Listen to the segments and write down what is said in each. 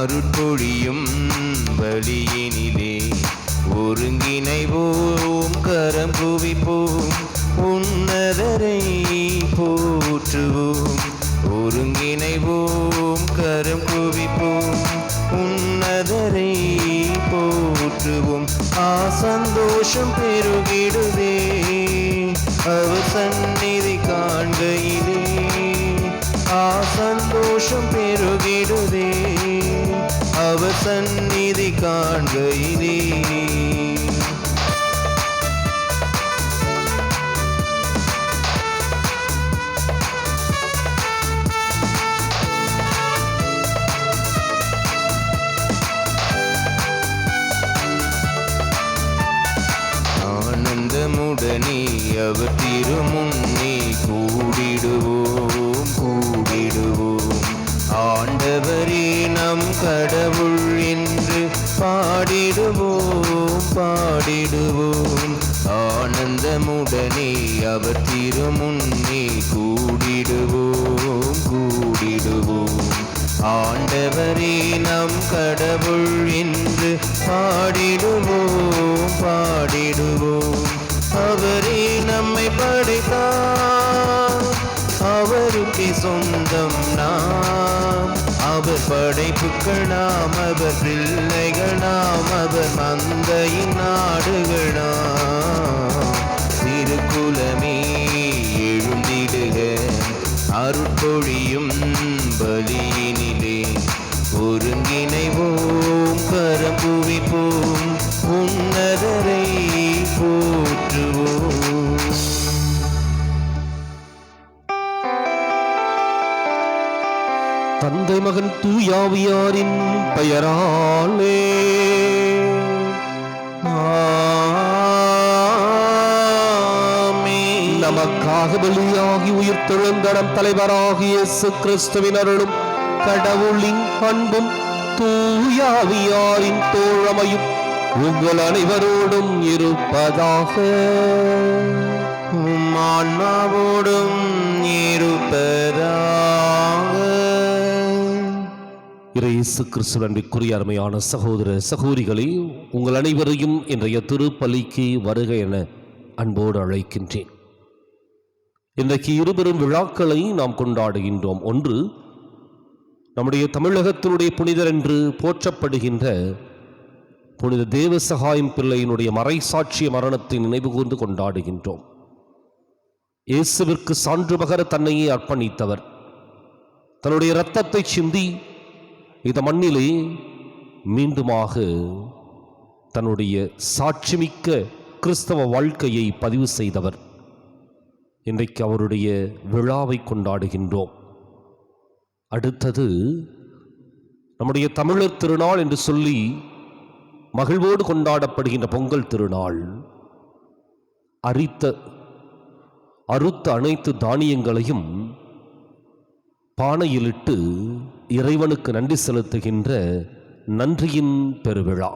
அருட்பொழியும் வழியினிலே ஒருங்கிணைவோம், கரம் குவிப்போம், உன்னதரை போற்றுவோம். ஒருங்கிணைவோம், கரம் குவிப்போம், உன்னதரை போற்றுவோம். சந்தோஷம் பெருகிடுதே அவர் சந்நிதி காண்கையிலே, சந்தோஷம் பெருகிடுதே அவர் சந்நிதி காண்கையிலே. ஆனந்தமுடனே அவர் திருமுன்னே கூடிடுவோம், கூடிடுவோம். ஆண்டவரே நம் கடவுள் என்று பாடிடுவோம், பாடிடுவோம். ஆனந்தமுடனே அவர் திருமுன்னே கூடிடுவோம், கூடிடுவோம். ஆண்டவரே நம் கடவுள் என்று பாடிடுவோம், பாடிடுவோம். அவரே நம்மை படைத்தார், அவருக்கே சொந்தம் நாம். அவர் படைப்புகள் நாம், அவர் பிள்ளைகள் நாம், அவர் மந்தையின் நாடுகள் நாம். திருக்குலமே எழுந்திடுக, அருட்பொழியும் பலியினிலே ஒருங்கிணைவோம், கரம் குவிப்போம், உன்னதரை போற்றுவோம். தந்தை மகன் தூயாவியாரின் பெயராலே ஆமென். நமக்காக பலியாகி உயிர் தெழுந்த நம் தலைவராகிய இயேசு கிறிஸ்துவின் அருளும் கடவுளின் அன்பும் தூயாவியாரின் தோழமையும் உங்கள் அனைவரோடும் இருப்பதாக. உம் ஆன்மாவோடும் இருப்பதாக. இயேசு கிறிஸ்து அன்பிற்குரிய அருமையான சகோதர சகோதரிகளே, உங்கள் அனைவரையும் இன்றைய திருப்பலிக்கு வருக என அன்போடு அழைக்கின்றேன். இன்றைக்கு இருபெரும் விழாக்களை நாம் கொண்டாடுகின்றோம். ஒன்று, நம்முடைய தமிழகத்தினுடைய புனிதர் என்று போற்றப்படுகின்ற புனித தேவசகாயம் பிள்ளையினுடைய மறைசாட்சிய மரணத்தை நினைவு கூர்ந்து கொண்டாடுகின்றோம். இயேசுவிற்கு சான்று பகர தன்னையே அர்ப்பணித்தவர், தன்னுடைய இரத்தத்தை சிந்தி இந்த மண்ணிலே மீண்டுமாக தன்னுடைய சாட்சிமிக்க கிறிஸ்தவ வாழ்க்கையை பதிவு செய்தவர். இன்றைக்கு அவருடைய விழாவை கொண்டாடுகின்றோம். அடுத்தது, நம்முடைய தமிழர் திருநாள் என்று சொல்லி மகிழ்வோடு கொண்டாடப்படுகின்ற பொங்கல் திருநாள். அறுத்த அனைத்து தானியங்களையும் பானையிலிட்டு இறைவனுக்கு நன்றி செலுத்துகின்ற நன்றியின் பெருவிழா.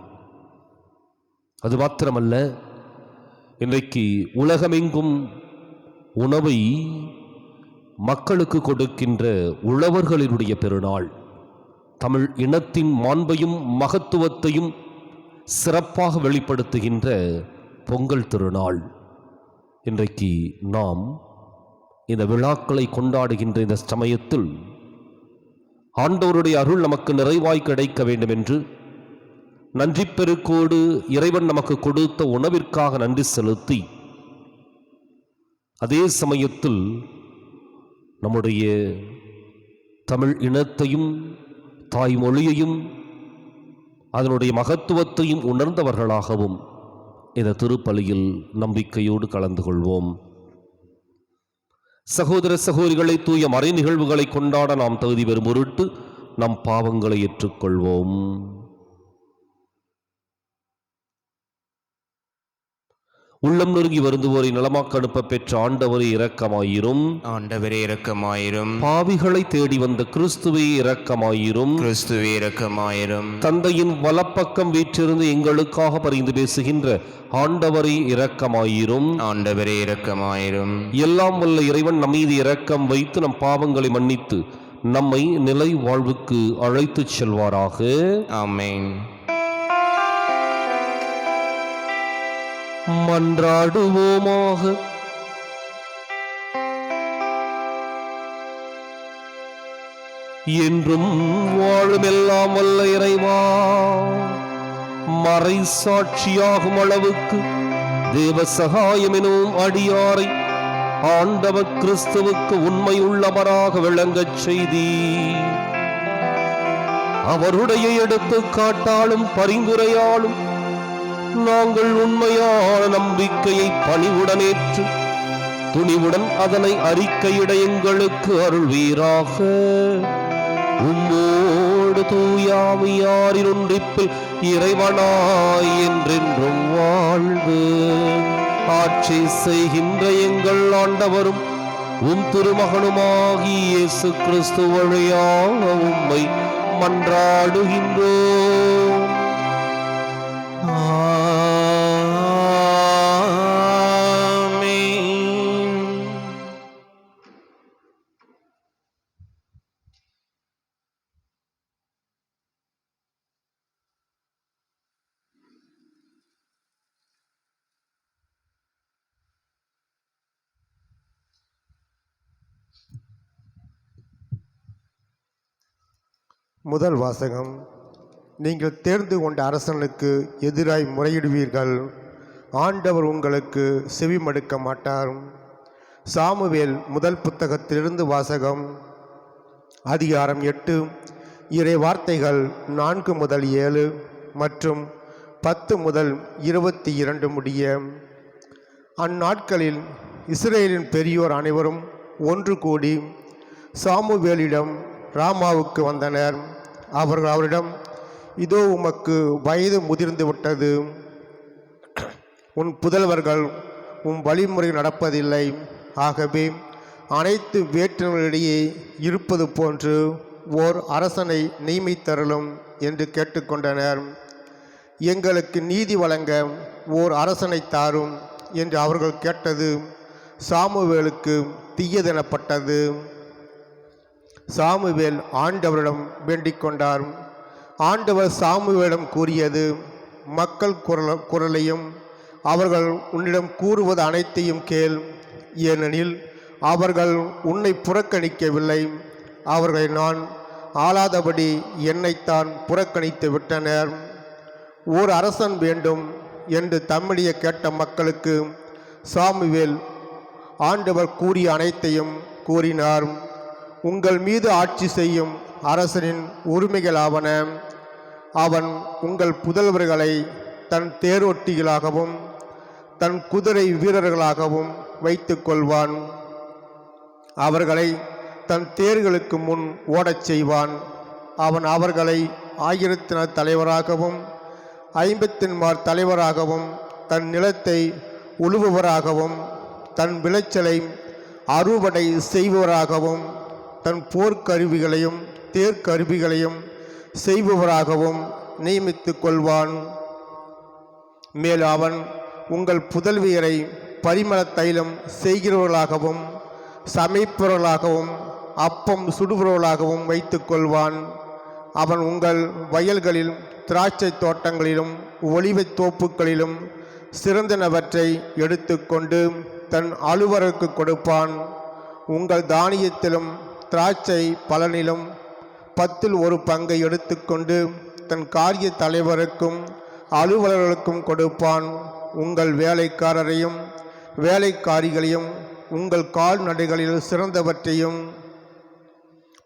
அது மாத்திரமல்ல, இன்றைக்கு உலகமெங்கும் உணவை மக்களுக்கு கொடுக்கின்ற உழவர்களினுடைய பெருநாள். தமிழ் இனத்தின் மாண்பையும் மகத்துவத்தையும் சிறப்பாக வெளிப்படுத்துகின்ற பொங்கல் திருநாள். இன்றைக்கு நாம் இந்த விழாக்களை கொண்டாடுகின்ற இந்த சமயத்தில் ஆண்டவருடைய அருள் நமக்கு நிறைவாய் கிடைக்க வேண்டும் என்று நன்றி பெருக்கோடு இறைவன் நமக்கு கொடுத்த உணவிற்காக நன்றி செலுத்தி, அதே சமயத்தில் நம்முடைய தமிழ் இனத்தையும் தாய்மொழியையும் அதனுடைய மகத்துவத்தையும் உணர்ந்தவர்களாகவும் இந்த திருப்பலியில் நம்பிக்கையோடு கலந்து கொள்வோம். சகோதர சகோதரிகளை, தூய மறை நிகழ்வுகளை கொண்டாட நாம் தகுதி பெறும் பொருட்டு நம் பாவங்களை ஏற்றுக்கொள்வோம். உள்ளம் நெருங்கி வருந்துவோரை நலமாக்க அனுப்ப பெற்ற ஆண்டவரே இரக்கமாயிரும். ஆண்டவரே இரக்கமாயிரும். பாவிகளை தேடி வந்த கிறிஸ்துவே இரக்கமாயிரும். கிறிஸ்துவே இரக்கமாயிரும். தந்தையின் வலப்பக்கம் வீற்றிருந்து எங்களுக்காக பரிந்து பேசுகின்ற ஆண்டவரே இரக்கமாயிரும். ஆண்டவரே இரக்கமாயிரும். எல்லாம் வல்ல இறைவன் நம் மீது இரக்கம் வைத்து நம் பாவங்களை மன்னித்து நம்மை நிலை வாழ்வுக்கு அழைத்துச் செல்வாராக. ஆமென். மன்றாடுவோமாக. என்றும் வாழுமெல்லாம் வல்ல இறைவா, மறை சாட்சியாகும் அளவுக்கு தேவ சகாயம் எனும் அடியாரை ஆண்டவர் கிறிஸ்துவுக்கு உண்மையுள்ளவராக விளங்கச் செய்தி அவருடைய எடுத்துக்காட்டாலும் பரிந்துரையாலும் நாங்கள் உண்மையான நம்பிக்கையை பணிவுடனேற்று துணிவுடன் அதனை அறிக்கையிட எங்களுக்கு அருள்வீராக. உம்மோடு தூயாவியாரின் ஒன்றிப்பில் இறைவனாய் என்றென்றும் வாழ்வு ஆட்சி செய்கின்ற எங்கள் ஆண்டவரும் உம் திருமகனுமாகி இயேசு கிறிஸ்து வழியாக உம்மை மன்றாடுகின்றோம். முதல் வாசகம். நீங்கள் தேர்ந்து கொண்ட அரசனுக்கு எதிராய் முறையிடுவீர்கள், ஆண்டவர் உங்களுக்கு செவிமடுக்க மாட்டார். சாமுவேல் முதல் புத்தகத்திலிருந்து வாசகம். அதிகாரம் 8, இறை வார்த்தைகள் 4 முதல் 7 மற்றும் 10 முதல் 22 முடிய. அந்நாட்களில் இஸ்ரேலின் பெரியோர் அனைவரும் ஒன்று கூடி சாமுவேலிடம் ராமாவுக்கு வந்தனர். அவர்கள் அவரிடம், இதோ உமக்கு வயது முதிர்ந்து விட்டது, உன் புதல்வர்கள் உன் வழிமுறை நடப்பதில்லை, ஆகவே அனைத்து வேற்றினர்களிடையே இருப்பது போன்று ஓர் அரசனை நியமித்தருளும் என்று கேட்டுக்கொண்டனர். எங்களுக்கு நீதி வழங்க ஓர் அரசனை தாரும் என்று அவர்கள் கேட்டது சாமுவேலுக்கு தீயதெனப்பட்டது. சாமுவேல் ஆண்டவரிடம் வேண்டிக் கொண்டார். ஆண்டவர் சாமுவேலிடம் கூறியது, மக்கள் குரலையும் அவர்கள் உன்னிடம் கூறுவது அனைத்தையும் கேள், ஏனெனில் அவர்கள் உன்னை புறக்கணிக்கவில்லை, அவர்களை நான் ஆளாதபடி என்னைத்தான் புறக்கணித்து விட்டனர். ஓர் அரசன் வேண்டும் என்று தம்மிடையே கேட்ட மக்களுக்கு சாமுவேல் ஆண்டவர் கூறிய அனைத்தையும் கூறினார். உங்கள் மீது ஆட்சி செய்யும் அரசனின் உரிமைகளாவன, அவன் உங்கள் புதல்வர்களை தன் தேரோட்டிகளாகவும் தன் குதிரை வீரர்களாகவும் வைத்து கொள்வான். அவர்களை தன் தேர்களுக்கு முன் ஓடச் செய்வான். அவன் அவர்களை ஆயிரத்தினர் தலைவராகவும் 50 தலைவராகவும் தன் நிலத்தை உழுபவராகவும் தன் விளைச்சலை அறுவடை செய்பவராகவும் தன் போர்க்கருவிகளையும் தேர்க்கருவிகளையும் செய்பவராகவும் நியமித்து கொள்வான். மேலும் அவன் உங்கள் புதல்வியரை பரிமள தைலம் செய்கிறவர்களாகவும் சமைப்பவர்களாகவும் அப்பம் சுடுபவர்களாகவும் வைத்து கொள்வான். அவன் உங்கள் வயல்களில் திராட்சை தோட்டங்களிலும் ஒலிவத் தோப்புகளிலும் சிறந்தனவற்றை எடுத்துக்கொண்டு தன் அலுவலருக்கு கொடுப்பான். உங்கள் தானியத்திலும் திராட்சை பலனிலும் 10 பங்கை எடுத்துக்கொண்டு தன் காரிய தலைவருக்கும் அலுவலர்களுக்கும் கொடுப்பான். உங்கள் வேலைக்காரரையும் வேலைக்காரிகளையும் உங்கள் கால்நடைகளில் சிறந்தவற்றையும்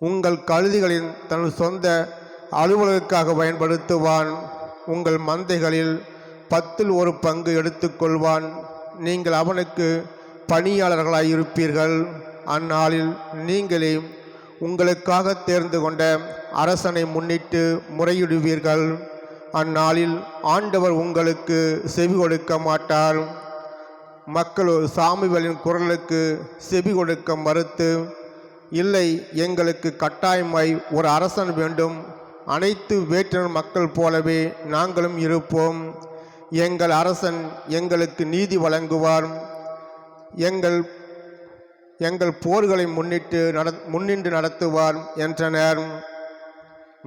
உங்கள் கழுதிகளின் தன் சொந்த அலுவலருக்காக பயன்படுத்துவான். உங்கள் மந்தைகளில் 10 பங்கு எடுத்துக்கொள்வான். நீங்கள் அவனுக்கு பணியாளர்களாயிருப்பீர்கள். அந்நாளில் நீங்களே உங்களுக்காக தேர்ந்து கொண்ட அரசனை முன்னிட்டு முறையிடுவீர்கள். அந்நாளில் ஆண்டவர் உங்களுக்கு செவி கொடுக்க மாட்டார். மக்கள் சாமுவேலின் குரலுக்கு செவி கொடுக்க மறுத்து, இல்லை, எங்களுக்கு கட்டாயமாய் ஒரு அரசன் வேண்டும், அனைத்து வேற்றினர் மக்கள் போலவே நாங்களும் இருப்போம், எங்கள் அரசன் எங்களுக்கு நீதி வழங்குவார், எங்கள் போர்களை முன்னின்று நடத்துவார் என்றனர்.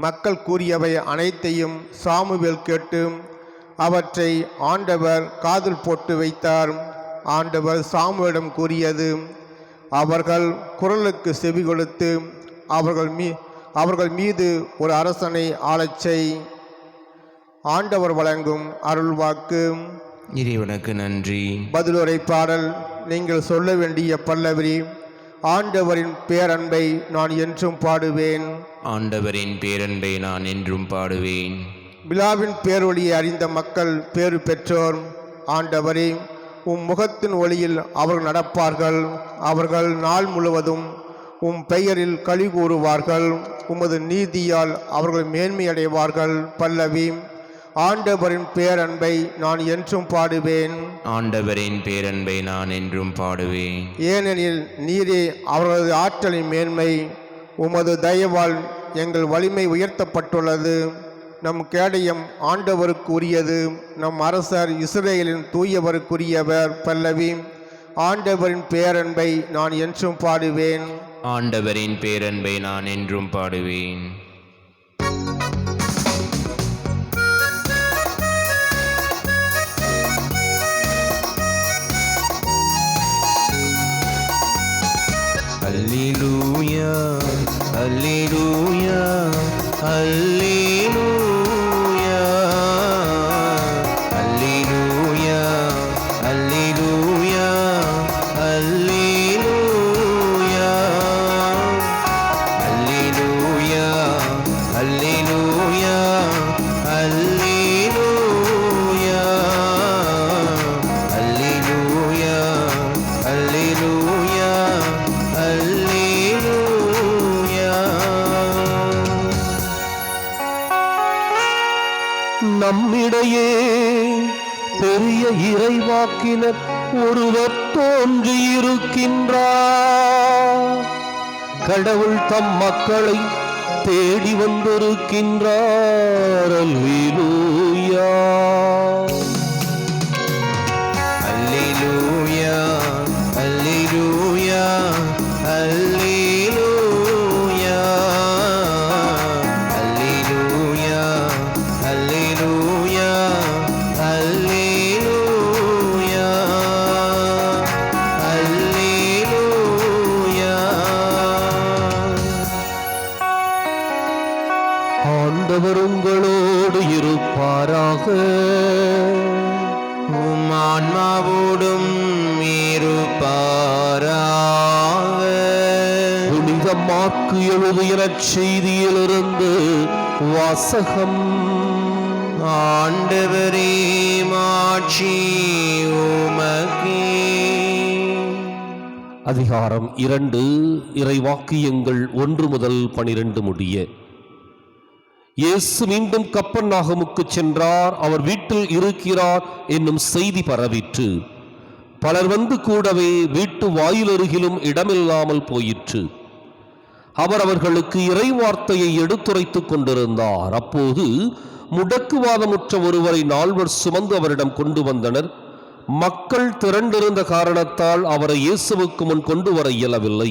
மக்கள் கூறியவை அனைத்தையும் சாமுவேல் கேட்டு அவற்றை ஆண்டவர் காதில் போட்டு வைத்தார். ஆண்டவர் சாமுவேலிடம் கூறியது: அவர்கள் குரலுக்கு செவி கொடுத்து அவர்கள் மீது ஒரு அரசனை ஆளச் செய். ஆண்டவர் வழங்கும் அருள்வாக்கு. இறைவனுக்கு நன்றி. பதிலுரை பாடல். நீங்கள் சொல்ல வேண்டிய பல்லவி: ஆண்டவரின் பேரன்பை நான் என்றும் பாடுவேன். ஆண்டவரின் பேரன்பை நான் என்றும் பாடுவேன். விழாவின் பேரொளியை அறிந்த மக்கள் பேறு பெற்றோர். ஆண்டவரே, முகத்தின் ஒளியில் அவர்கள் நடப்பார்கள். அவர்கள் நாள் முழுவதும் பெயரில் களி கூறுவார்கள். உமது நீதியால் அவர்கள் மேன்மையடைவார்கள். பல்லவி. ஆண்டவரின் பேரன்பை நான் என்றும் பாடுவேன். ஆண்டவரின் பேரன்பை நான் என்றும் பாடுவேன். ஏனெனில் நீரே அவர்களது ஆற்றலின் மேன்மை. உமது தயவால் எங்கள் வலிமை உயர்த்தப்பட்டுள்ளது. நம் கேடயம் ஆண்டவருக்கு உரியது. நம் அரசர் இஸ்ரேலின் தூயவருக்குரியவர். பல்லவி. ஆண்டவரின் பேரன்பை நான் என்றும் பாடுவேன். ஆண்டவரின் பேரன்பை நான் என்றும் பாடுவேன். அல்லேலூயா, அல்லேலூயா, அல்லேலூயா, அல்லேலூயா, அல்லேலூயா, அல்லேலூயா, அல்லேலூயா, அல்லேலூயா, அல்லேலூயா, அல்லேலூயா, அல்லேலூயா, அல்லேலூயா. நம்மிடையே பெரிய இறைவாக்கினர் ஒருவர் தோன்றியிருக்கின்றார். கடவுள் தம் மக்களை தேடி வந்திருக்கின்றார். அல்லேலூயா, அல்லேலூயா, அல்லேலூயா, அல்லேலூயா, அல்லேலூயா, அல்லேலூயா, அல்லேலூயா, அல்லேலூயா. ஆண்டவர் உங்களோடு இருப்பாராக. உம் ஆன்மாவோடும் இருப்பாராக. புனித மாற்கு எழுதிய நற்செய்தியிலிருந்து வாசகம். ஆண்டவரே, மாட்சி உமக்கே. அதிகாரம் 2, இறைவாக்கியங்கள் 1 முதல் 12 முடிய. இயேசு மீண்டும் கப்பர்நாகமுக்கு சென்றார். அவர் வீட்டில் இருக்கிறார் என்னும் செய்தி பரவிற்று. பலர் வந்து கூடவே வீட்டு வாயிலருகிலும் இடமில்லாமல் போயிற்று. அவர் அவர்களுக்கு இறைவார்த்தையை எடுத்துரைத்துக் கொண்டிருந்தார். அப்போது முடக்குவாதமுற்ற ஒருவரை 4 சுமந்து அவரிடம் கொண்டு வந்தனர். மக்கள் திரண்டிருந்த காரணத்தால் அவரை இயேசுவுக்கு முன் கொண்டு வர இயலவில்லை.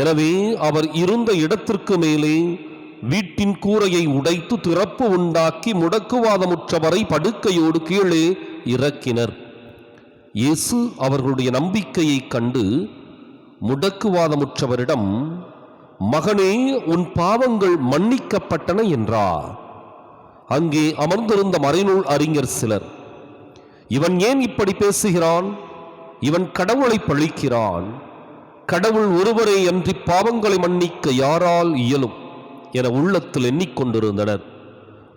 எனவே அவர் இருந்த இடத்திற்கு மேலே வீட்டின் கூரையை உடைத்து திறப்பு உண்டாக்கி முடக்குவாதமுற்றவரை படுக்கையோடு கீழே இறக்கினர். இயேசு அவர்களுடைய நம்பிக்கையை கண்டு முடக்குவாதமுற்றவரிடம், மகனே, உன் பாவங்கள் மன்னிக்கப்பட்டன என்றார். அங்கே அமர்ந்திருந்த மறைநூல் அறிஞர் சிலர், இவன் ஏன் இப்படி பேசுகிறான்? இவன் கடவுளை பழிக்கிறான். கடவுள் ஒருவரே அன்றி பாவங்களை மன்னிக்க யாரால் இயலும் என உள்ளத்தில் எண்ணிக்கொண்டிருந்தனர்.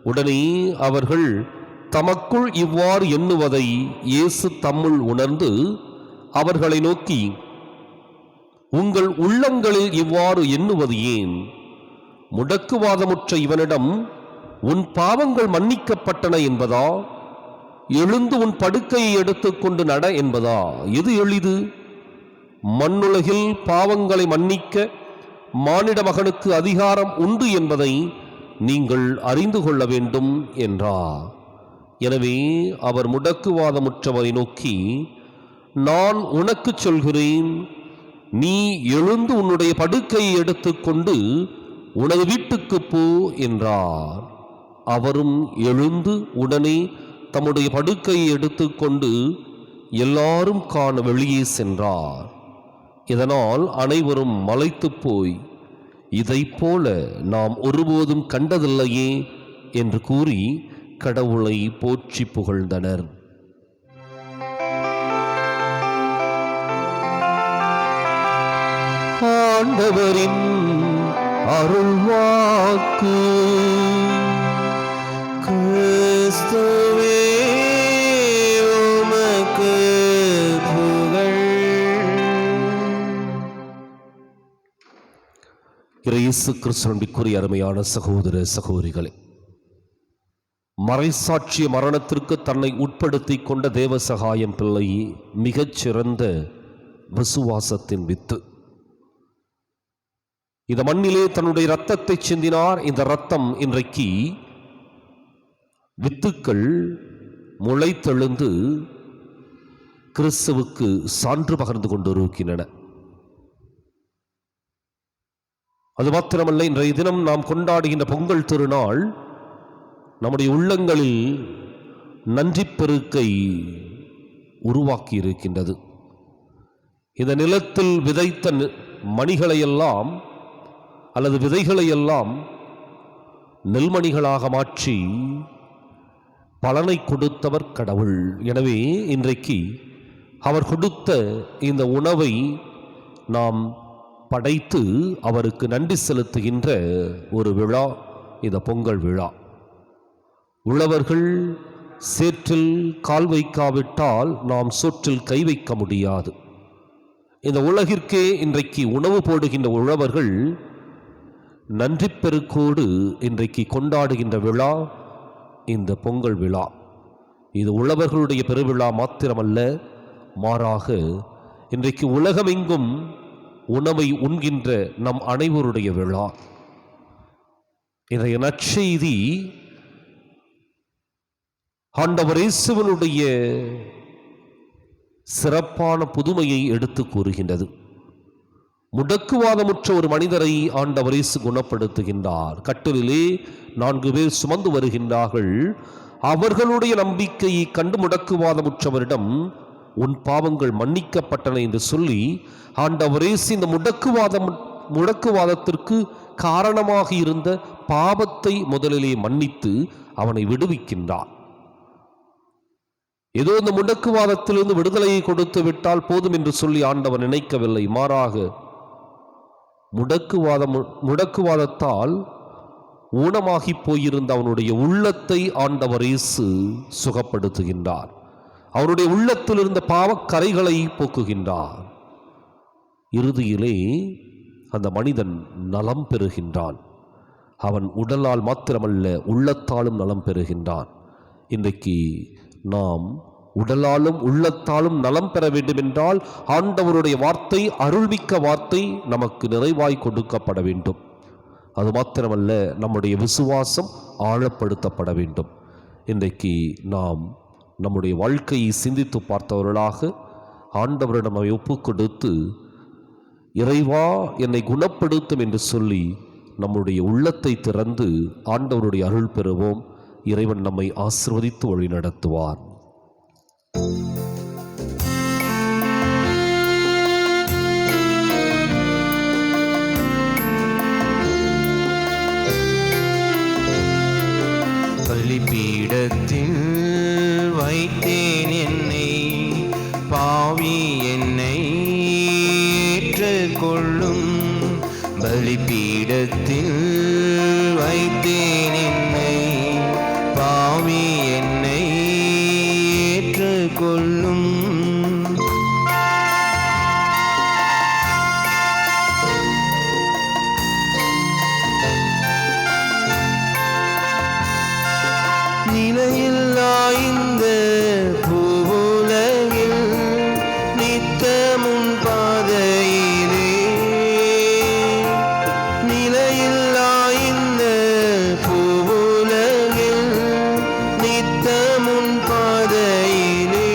உடனே அவர்கள் தமக்குள் இவ்வாறு எண்ணுவதை இயேசு தம்முள் உணர்ந்து அவர்களை நோக்கி, உங்கள் உள்ளங்களில் இவ்வாறு எண்ணுவது ஏன்? முடக்குவாதமுற்ற இவனிடம் உன் பாவங்கள் மன்னிக்கப்பட்டன என்பதா, எழுந்து உன் படுக்கையை எடுத்துக்கொண்டு நட என்பதா? எது எளிது? மண்ணுலகில் பாவங்களை மன்னிக்க மானிட மகனுக்கு அதிகாரம் உண்டு என்பதை நீங்கள் அறிந்து கொள்ள வேண்டும் என்றார். எனவே அவர் முடக்குவாதமுற்றவரை நோக்கி, நான் உனக்கு சொல்கிறேன், நீ எழுந்து உன்னுடைய படுக்கையை எடுத்துக்கொண்டு உனது வீட்டுக்கு போ என்றார். அவரும் எழுந்து உடனே தம்முடைய படுக்கையை எடுத்துக்கொண்டு எல்லாரும் காண வெளியே சென்றார். இதனால் அனைவரும் மலைத்து போய், இதைப் போல நாம் ஒருபோதும் கண்டதில்லையே என்று கூறி கடவுளை போற்றி புகழ்ந்தனர். ஆண்டவரின் அருள்வாக்கு. கிறிஸ்துவே உமக்கு புகழ். இயேசு கிறிஸ்துவிற்குரிய அருமையான சகோதர சகோதரிகளே, மறைசாட்சிய மரணத்திற்கு தன்னை உட்படுத்தி கொண்ட தேவசகாயம் பிள்ளை மிகச்சிறந்த விசுவாசத்தின் வித்து. இந்த மண்ணிலே தன்னுடைய இரத்தத்தை சிந்தினார். இந்த இரத்தம் இன்றைக்கு வித்துக்கள் முளைத்தெழுந்து கிறிஸ்துவுக்கு சான்று பகர்ந்து கொண்டிருக்கின்றன. அது மாத்திரமல்ல, இன்றைய தினம் நாம் கொண்டாடுகின்ற பொங்கல் திருநாள் நம்முடைய உள்ளங்களில் நன்றி பெருக்கை உருவாக்கி இருக்கின்றது. இந்த நிலத்தில் விதைத்த மணிகளையெல்லாம் அல்லது விதைகளையெல்லாம் நெல்மணிகளாக மாற்றி பலனை கொடுத்தவர் கடவுள். எனவே இன்றைக்கு அவர் கொடுத்த இந்த உணவை நாம் படைத்து அவருக்கு நன்றி செலுத்துகின்ற ஒரு விழா இந்த பொங்கல் விழா. உழவர்கள் சேற்றில் கால் வைக்காவிட்டால் நாம் சோற்றில் கை வைக்க முடியாது. இந்த உலகிற்கே இன்றைக்கு உணவு போடுகின்ற உழவர்கள் நன்றி பெருக்கோடு இன்றைக்கு கொண்டாடுகின்ற விழா இந்த பொங்கல் விழா. இது உழவர்களுடைய பெருவிழா மாத்திரமல்ல, மாறாக இன்றைக்கு உலகமெங்கும் உணவை உண்கின்ற நம் அனைவருடைய விழா. இன்றைய நற்செய்தி ஆண்டவர் இயேசுவினுடைய சிறப்பான புதுமையை எடுத்து கூறுகின்றது. முடக்குவாதமுற்ற ஒரு மனிதரை ஆண்டவர் இயேசு குணப்படுத்துகின்றார். கட்டிலே 4 பேர் சுமந்து வருகின்றார்கள். அவர்களுடைய நம்பிக்கையை கண்டு முடக்குவாதமுற்றவரிடம் உன் பாவங்கள் மன்னிக்கப்பட்டன என்று சொல்லி ஆண்டவர் இயேசு இந்த முடக்குவாதத்திற்கு காரணமாக இருந்த பாவத்தை முதலிலே மன்னித்து அவனை விடுவிக்கின்றார். ஏதோ இந்த முடக்குவாதத்திலிருந்து விடுதலையை கொடுத்து விட்டால் போதும் என்று சொல்லி ஆண்டவர் நினைக்கவில்லை. மாறாக முடக்குவாதத்தால் ஊனமாகி போயிருந்த அவனுடைய உள்ளத்தை ஆண்டவர் இயேசு சுகப்படுத்துகின்றார். அவருடைய உள்ளத்தில் இருந்த பாவக்கரைகளை போக்குகின்றார். இறுதியிலே அந்த மனிதன் நலம் பெறுகின்றான். அவன் உடலால் மாத்திரமல்ல, உள்ளத்தாலும் நலம் பெறுகின்றான். இன்றைக்கு நாம் உடலாலும் உள்ளத்தாலும் நலம் பெற வேண்டும் என்றால் ஆண்டவருடைய வார்த்தை, அருள்மிக்க வார்த்தை நமக்கு நிறைவாய் கொடுக்கப்பட வேண்டும். அது மாத்திரமல்ல, நம்முடைய விசுவாசம் ஆழப்படுத்தப்பட வேண்டும். இன்றைக்கு நாம் நம்முடைய வாழ்க்கையை சிந்தித்து பார்த்தவர்களாக ஆண்டவரிடம் நம்மை ஒப்புக் கொடுத்து, இறைவா என்னை குணப்படுத்தும் என்று சொல்லி நம்முடைய உள்ளத்தை திறந்து ஆண்டவருடைய அருள் பெறுவோம். இறைவன் நம்மை ஆசீர்வதித்து வழி நடத்துவார். பலிபீடத்தில் வைத்தேன் என்னை, பாவி என்னை ஏற்றுக்கொள்ளும். பலிபீடத்தில் வைத்தேன் என்னை, பாவி என்னை ஏற்றுக்கொள்ளும். நிலையில்லா இந்த பூவுலகில் நித்தமும் பாதையிலே, நிலையில்லா இந்த பூவுலகில் நித்தமும் பாதையிலே,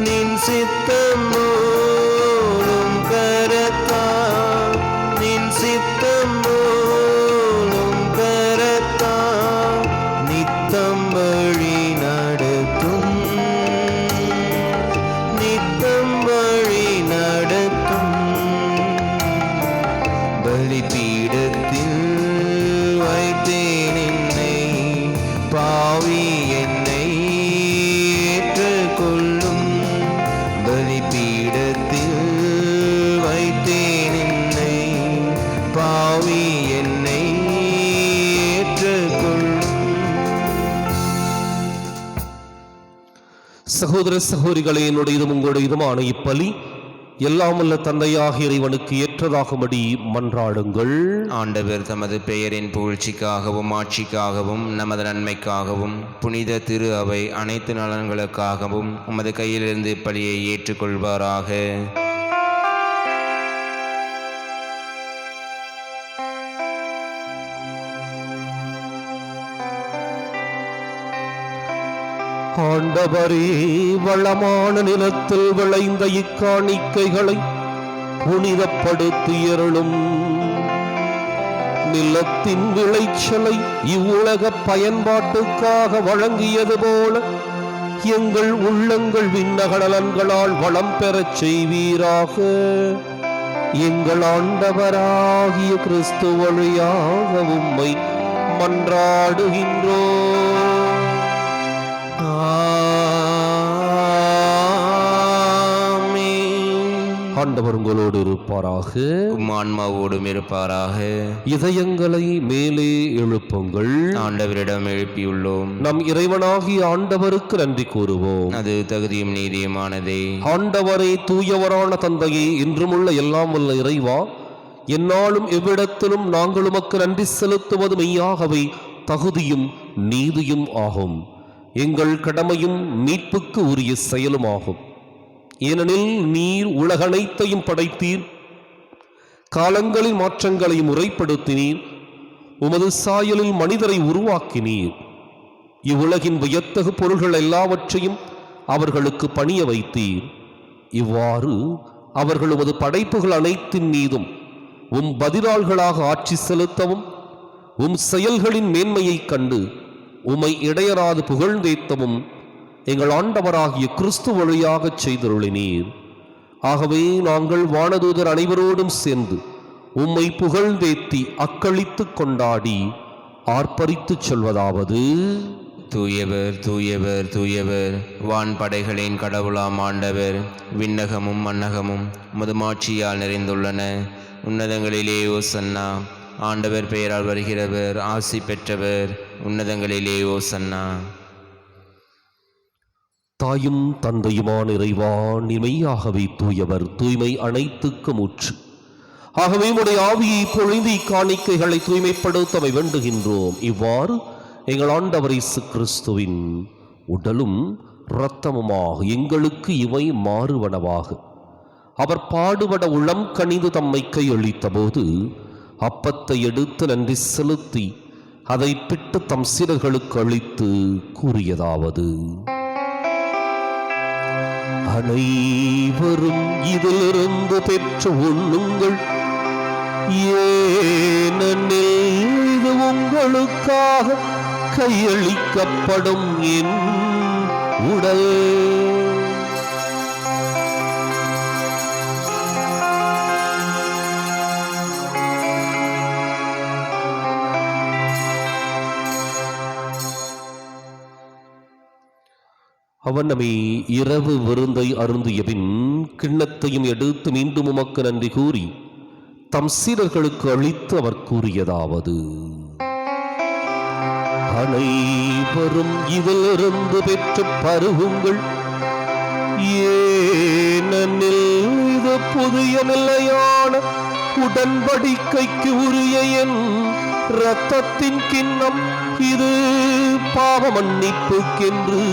நின் சித்தமோ பாவி என்னை ஏற்றுக்கொள்ளும். பலிபீடத்தில் வைத்தேன் என்னை, பாவி என்னை ஏற்றுக்கொள்ளும். சகோதர சகோதரிகளே, என்னுடையதும் உங்களுடையதுமான இப்பலி எல்லாம் வல்ல தந்தையாக இறைவனுக்கு ஏற்றதாகும்படி மன்றாடுங்கள். ஆண்டவர் தமது பெயரின் புகழ்ச்சிக்காகவும் ஆட்சிக்காகவும் நமது நன்மைக்காகவும் புனித திரு அவை அனைத்து நலன்களுக்காகவும் உமது கையிலிருந்து பலியை ஏற்றுக்கொள்வாராக. ஆண்டவரே, வளமான நிலத்தில் விளைந்த இக்காணிக்கைகளை புனிதப்படுத்தியருளும். நிலத்தின் விளைச்சலை இவ்வுலக பயன்பாட்டுக்காக வழங்கியது போல எங்கள் உள்ளங்கள் விண்ணக நலன்களால் வளம் பெறச் செய்வீராக. எங்கள் ஆண்டவராகிய கிறிஸ்து வழியாக உம்மை மன்றாடுகின்றோம். ஆண்டவர் உங்களோடு இருப்பாராக, உம் ஆன்மாவோடும் இருப்பாராக. இதயங்களை மேலே எழுப்புங்கள். ஆண்டவரிடம் எழுப்பியுள்ளோம். நம் இறைவனாகிய ஆண்டவருக்கு நன்றி கூறுவோம். அது தகுதியும் நீதியுமானதே. ஆண்டவரே, தூயவரான தந்தையே, இன்றுமுள்ள எல்லாம் வல்ல இறைவா, எந்நாளும் எவ்விடத்திலும் நாங்கள் உமக்கு நன்றி செலுத்துவது மெய்யாகவே தகுதியும் நீதியும் ஆகும். எங்கள் கடமையும் மீட்புக்கு உரிய செயலும் ஆகும். ஏனெனில் நீர் உலகனைத்தையும் படைத்தீர், காலங்களின் மாற்றங்களை முறைப்படுத்தினீர், உமது சாயலில் மனிதரை உருவாக்கினீர். இவ்வுலகின் வியத்தகு பொருள்கள் எல்லாவற்றையும் அவர்களுக்கு பணிய வைத்தீர். இவ்வாறு அவர்கள் உமது படைப்புகள் அனைத்தின் மீதும் உம் பதிலாள்களாக ஆட்சி செலுத்தவும், உம் செயல்களின் மேன்மையைக் கண்டு உம்மை இடையராது புகழ்ந்தேத்தவும் எங்கள் ஆண்டவராகிய கிறிஸ்து வழியாகச் செய்தருளினீர். ஆகவே நாங்கள் வானதூதர் அனைவரோடும் சேர்ந்து உம்மை புகழ்ந்தேத்தி அக்களித்து கொண்டாடி ஆர்ப்பரித்துச் சொல்வதாவது: தூயவர் தூயவர் தூயவர், வான்படைகளின் கடவுளாம் ஆண்டவர். விண்ணகமும் மன்னகமும் முதுமாட்சியால் நிறைந்துள்ளன. உன்னதங்களிலே ஓசன்னா. ஆண்டவர் பெயரால் வருகிறவர் ஆசி பெற்றவர். உன்னதங்களிலே ஓசன்னா. தாயும் தந்தையுமான இறைவா, மெய்யாகவே தூயவர், தூய்மை அனைத்துக்கும் ஊற்று. ஆகவே உம்முடைய ஆவியை பொழிந்து இக்காணிக்கைகளை தூய்மைப்படுத்த வேண்டுகின்றோம். இவ்வாறு எங்கள் ஆண்டவர் இயேசு கிறிஸ்துவின் உடலும் இரத்தமுமாக எங்களுக்கு இவை மாறுவனவாக. அவர் பாடுபட உளம் கனிந்து தம்மை கையளித்த போது அப்பத்தை எடுத்து நன்றி செலுத்தி அதை பிட்டு தம் சீடர்களுக்கு அளித்து கூறியதாவது: அனைவரும் இதிலிருந்து பெற்று உண்ணுங்கள், ஏனெனில் இது உங்களுக்காக கையளிக்கப்படும் என் உடல். அவனமே இரவு விருந்தை அருந்திய பின் கிண்ணத்தையும் எடுத்து மீண்டும் உமக்கு நன்றி கூறி தம் சீடர்களுக்கு அளித்து அவர் கூறியதாவது: அனைவரும் இதிலிருந்து பெற்று பருகுங்கள், ஏனெனில் இது புதிய நிலையான உடன்படிக்கைக்கு உரிய என் இரத்தத்தின் கிண்ணம். இது பாவ மன்னிப்புக்கென்று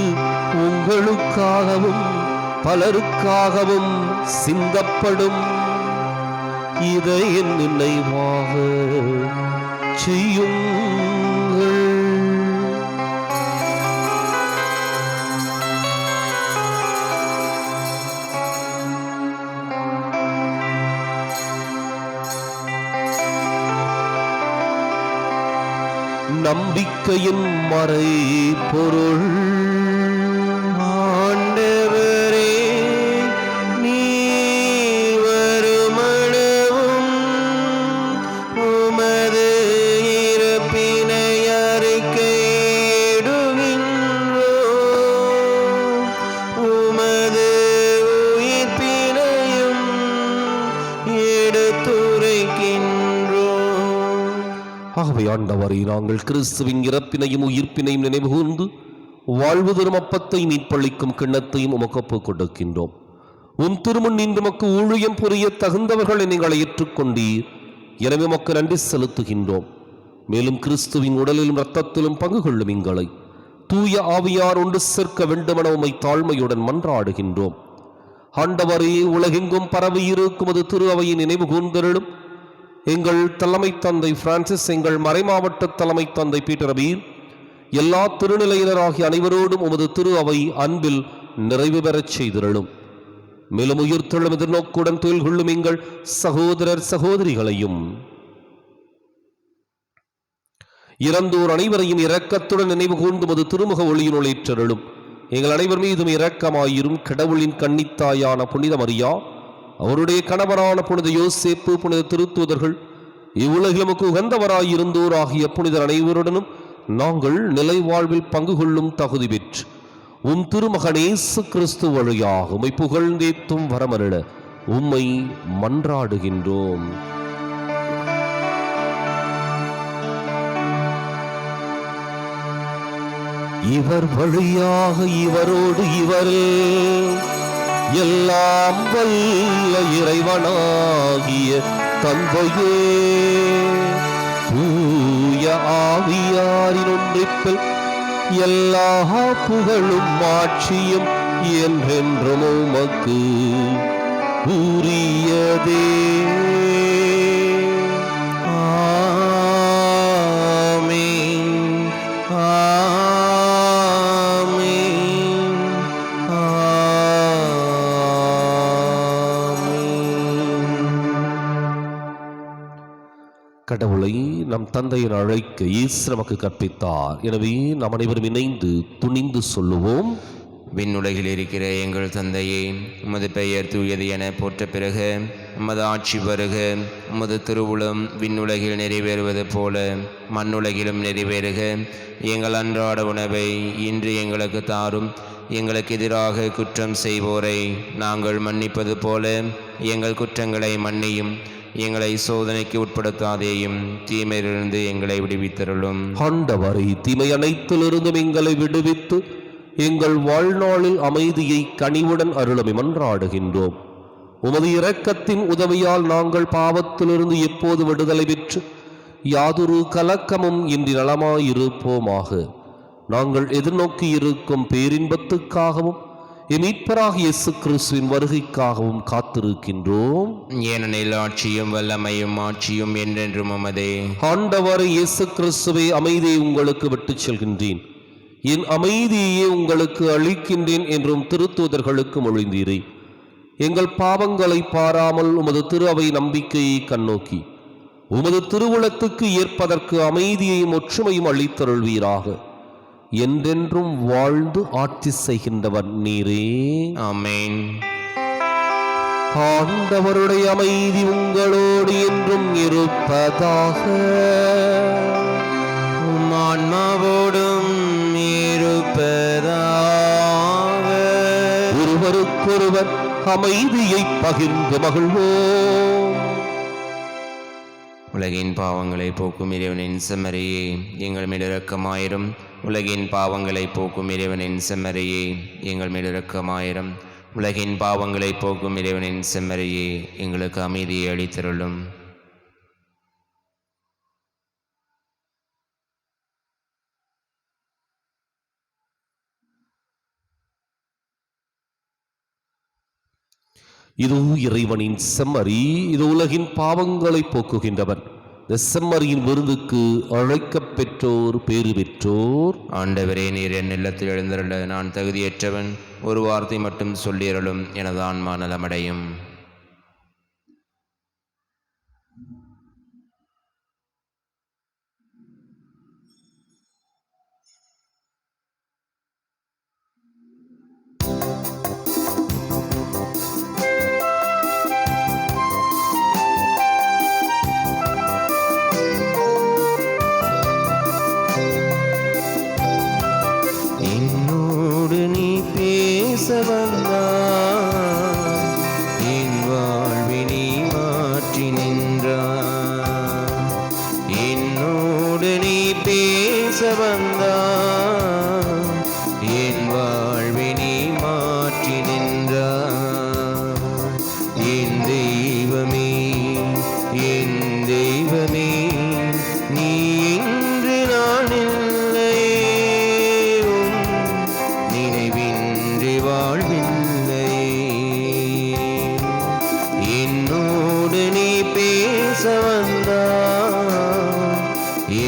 உங்களுக்காகவும் பலருக்காகவும் சிந்தப்படும். இதை என் நினைவாக செய்யுங்கள். நம்பிக்கையின் மறை பொருள். ஆண்டவரே, நீர் வருமளவும் உமது இறப்பினை அறிக்கையிடுகின்றோம். ஆகவே ஆண்டவரை நாங்கள் கிறிஸ்துவின் இறப்பினையும் உயிர்ப்பினையும் நினைவு கூர்ந்து வாழ்வு தரும் அப்பத்தை மீட்பளிக்கும் கிண்ணத்தையும் உமக்கு ஒப்புக் கொடுக்கின்றோம். உம் திருமுன் நின்று உமக்கு ஊழியம் புரிய தகுந்தவர்களை நீங்கள் ஏற்றுக்கொண்டீர். எனவே உமக்கு நன்றி செலுத்துகின்றோம். மேலும் கிறிஸ்துவின் உடலிலும் இரத்தத்திலும் பங்கு கொள்ளும் எங்களை தூய ஆவியார் ஒன்று சேர்க்க வேண்டுமென உம்மை தாழ்மையுடன் மன்றாடுகின்றோம். ஆண்டவரே, உலகெங்கும் பரவி இருக்கும் அது திரு அவையை நினைவு கூர்ந்தருளும். எங்கள் தலைமை தந்தை பிரான்சிஸ், எங்கள் மறைமாவட்ட தலைமை தந்தை பீட்டர் அபீர், எல்லா திருநிலையினராகிய அனைவரோடும் உமது திரு அவை அன்பில் நிறைவு பெறச் செய்திருளும். மேலும் உயிர்த்தெழும் எதிர்நோக்குடன் தொழில் கொள்ளும் எங்கள் சகோதரர் சகோதரிகளையும் இறந்தோர் அனைவரையும் இரக்கத்துடன் நினைவு கூர்ந்து உமது திருமுக ஒளியினுள் ஏற்றருளும். எங்கள் அனைவர் மீதும் இரக்கமாயிரும். கடவுளின் கன்னித்தாயான புனித மரியா, அவருடைய கணவரான புனித யோசேப்பு, புனித திருத்தூதர்கள், இவ்வுலகில் நமக்கு உகந்தவராயிருந்தோர் ஆகிய புனிதர் அனைவருடனும் நாங்கள் நிலை வாழ்வில் பங்கு கொள்ளும் தகுதி பெற்று உம் திருமகன் இயேசு கிறிஸ்து வழியாக உம்மை புகழ்ந்தேத்தும் வரமருள உம்மை மன்றாடுகின்றோம். இவர் வழியாக இவரோடு இவரில் எல்லாம் வல்ல இறைவனாகிய தந்தையே, தூய ஆவியாரின் ஒன்றிப்பில் எல்லா புகழும் ஆட்சியும் என்றென்றும் உமக்கு உரியதே. கடவுளை நம் தந்தையின் அழைக்க இயேசு நமக்கு கற்பித்தார். எனவே நாம் அனைவரும் இணைந்து துணிந்து சொல்லுவோம். விண்ணுலகில் இருக்கிற எங்கள் தந்தையே, உமது பெயர் தூயது என போற்ற பிறகு உமது ஆட்சி வருக. உமது திருவுளம் விண்ணுலகில் நிறைவேறுவது போல மண்ணுலகிலும் நிறைவேறுக. எங்கள் அன்றாட உணவை இன்று எங்களுக்கு தாரும். எங்களுக்கு எதிராக குற்றம் செய்வோரை நாங்கள் மன்னிப்பது போல எங்கள் குற்றங்களை மன்னியும். எங்களை சோதனைக்கு உட்படுத்தாதேயும், தீமையிலிருந்து எங்களை விடுவித்தருளும். ஆண்டவரே, தீமை அனைத்திலிருந்தும் எங்களை விடுவித்து எங்கள் வாழ்நாளில் அமைதியை கனிவுடன் அருளும் மன்றாடுகின்றோம். உமது இரக்கத்தின் உதவியால் நாங்கள் பாவத்திலிருந்து எப்போது விடுதலை பெற்று யாதொரு கலக்கமும் இன்றி நலமாயிருப்போமாக. நாங்கள் எதிர்நோக்கி இருக்கும் பேரின்பத்துக்காகவும் மீட்பராகிய இயேசு கிறிஸ்துவின் வருகைக்காகவும் காத்திருக்கின்றோம். ஏனெனில் ஆட்சியும் வல்லமையும் ஆட்சியும் என்றென்றும் உமதே. ஆண்டவர் இயேசு கிறிஸ்துவை அமைதியை உங்களுக்கு விட்டுச் செல்கின்றேன், என் அமைதியையே உங்களுக்கு அளிக்கின்றேன் என்றும் திருத்தூதர்களுக்கு மொழிந்தீரே. எங்கள் பாவங்களை பாராமல் உமது திரு அவை நம்பிக்கையை கண்ணோக்கி உமது திருவுளத்துக்கு ஏற்பதற்கு அமைதியையும் ஒற்றுமையும் அளித்தருள்வீராக. என்றென்றும் வாழ்ந்து ஆட்சி செய்கின்றவர் நீரே. ஆமென். ஆண்டவருடைய அமைதி உங்களோடு என்றும் இருப்பதாக. உம் ஆன்மாவோடும் இருப்பதாக. ஒருவருக்கொருவர் அமைதியை பகிர்ந்து மகிழ்வோம். உலகின் பாவங்களை போக்கும் இறைவனின் செம்மறியே, எங்கள் மேல் இரக்கமாயிரும். உலகின் பாவங்களை போக்கும் இறைவனின் செம்மறியே, எங்கள் மேல் இரக்கமாயிரும். உலகின் பாவங்களை போக்கும் இறைவனின் செம்மறியே, எங்களுக்கு அமைதியை அளித்தருளும். இது இறைவனின் செம்மறி, இது உலகின் பாவங்களை போக்குகின்றவர். இந்த செம்மறியின் விருந்துக்கு அழைக்கப் பெற்றோர் பேறு பெற்றோர். ஆண்டவரே, நீர் என் இல்லத்தில் எழுந்தருள நான் தகுதியற்றவன். ஒரு வார்த்தை மட்டும் சொல்லியருளும், எனது ஆன்மா நலமடையும். என் வாழ்வினை மாற்றி நின்றார். என்னோடு வந்தார், என் வாழ்வை நீ மாற்றி நின்றார். என் தெய்வமே, என் தெய்வமே, நீ இன்று நான் இல்லையே, உம் நினைவின்றி வாழ்வில்லையே. என்னோடு நீ பேச வந்தார்,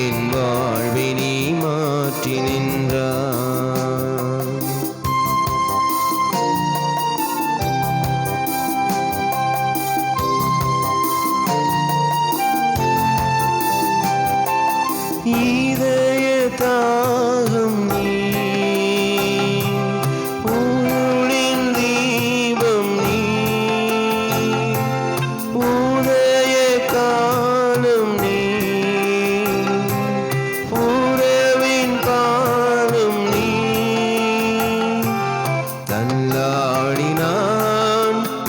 என் வாழ்வை நீ மாற்றி நின்றார். இதய தாகம் நீ, ஊழின் தீபம் நீ, உதய காலம் நீ, உறவின் காலம் நீ. தள்ளாடினான்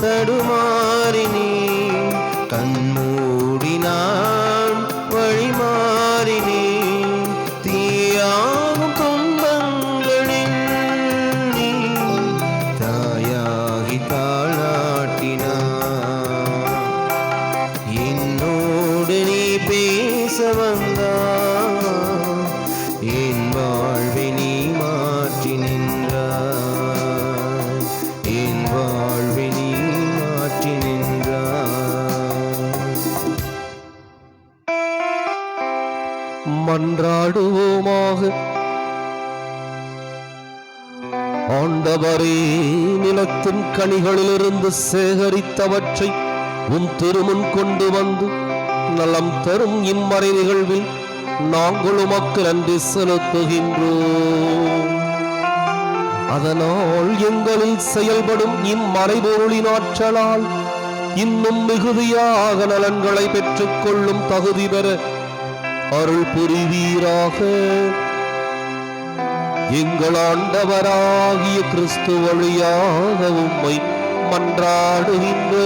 தடுமாறினேன், கண்மூடினான் வழிமாறினேன். தீயாகும் துன்பங்களில் நீ தாயாகி தாளாட்டினான். என்னோடு நீ பேச வந்தார், என் வாழ்வை நீ மாற்றி நின்றாய், என் வாழ்வை நீ மாற்றி நின்றாய். மன்றாடுவோமாக. ஆண்டவரே, நிலத்தின் கனிகளிலிருந்து சேகரித்தவற்றை உம் திருமுன் கொண்டு வந்து நலம் தரும் இம்மறை நிகழ்வில் நாங்கள் உமக்கு நன்றி செலுத்துகின்றோம். அதனால் எங்களில் செயல்படும் இம்மறைபொருளின் ஆற்றலால் இன்னும் மிகுதியாக நலன்களை பெற்றுக் கொள்ளும் தகுதி பெற அருள் புரிவீராக. எங்கள் ஆண்டவராகிய கிறிஸ்து வழியாக உம்மை மன்றாடுகின்றோம்.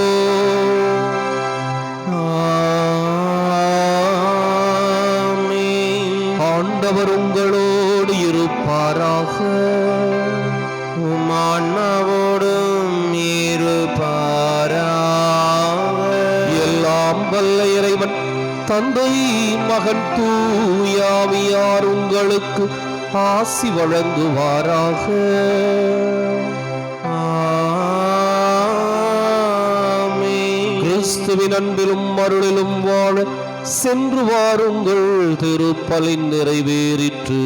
ஆமென். ஆண்டவர் உங்களோடு இருப்பாராக. உம் ஆன்மாவோடும் இருப்பாராக. எல்லாம் வல்ல இறைவன் தந்தை, மகன், தூயாவியார் உங்களுக்கு ஆசி வழங்குவாராக. ஆமென். கிறிஸ்துவின் அன்பிலும் அருளிலும் வாழ சென்று வாருங்கள். திருப்பலின் நிறைவேறிற்று.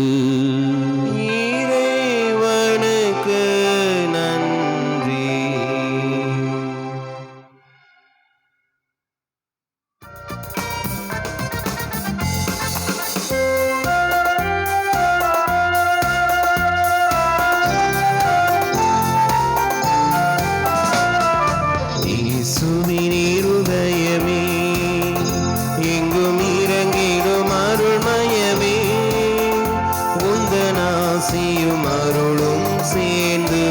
இறைவனுக்கு நன்றி. இயேசுவின் இருதயமே, எங்கும் இறங்கிடும் அருள்மயமே, உந்தன் ஆசியும் அருளும் சேர்ந்து